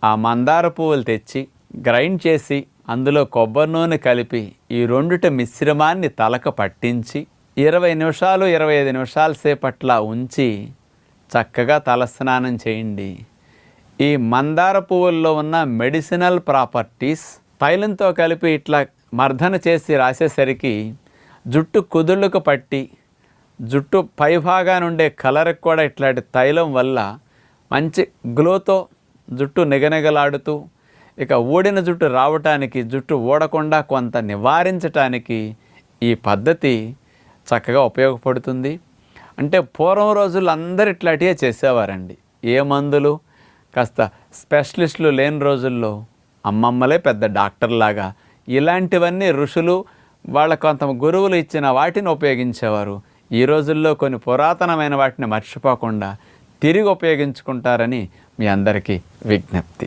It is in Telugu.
ఆ మందార పువ్వులు తెచ్చి గ్రైండ్ చేసి అందులో కొబ్బరి నూనె కలిపి ఈ రెండిటి మిశ్రమాన్ని తలకు పట్టించి 20 నిమిషాలు 25 నిమిషాల సేపట్లా ఉంచి చక్కగా తలస్నానం చేయండి. ఈ మందార పువ్వుల్లో ఉన్న మెడిసినల్ ప్రాపర్టీస్ తైలంతో కలిపి ఇట్లా మర్దన చేసి రాసేసరికి జుట్టు కుదుళ్ళకు పట్టి జుట్టు పైభాగాన ఉండే కలర్కి కూడా ఇట్లాంటి తైలం వల్ల మంచి గ్లోతో జుట్టు నిగనిగలాడుతూ ఇక ఊడిన జుట్టు రావటానికి, జుట్టు ఊడకుండా కొంత నివారించటానికి ఈ పద్ధతి చక్కగా ఉపయోగపడుతుంది. అంటే పూర్వం రోజుల్లో అందరు ఇట్లాంటివే చేసేవారండి. ఏ మందులు కాస్త స్పెషలిస్టులు లేని రోజుల్లో అమ్మమ్మలే పెద్ద డాక్టర్లాగా ఇలాంటివన్నీ ఋషులు వాళ్ళ కొంత గురువులు ఇచ్చిన వాటిని ఉపయోగించేవారు. ఈ రోజుల్లో కొన్ని పురాతనమైన వాటిని మర్చిపోకుండా తిరిగి ఉపయోగించుకుంటారని మీ అందరికీ విజ్ఞప్తి.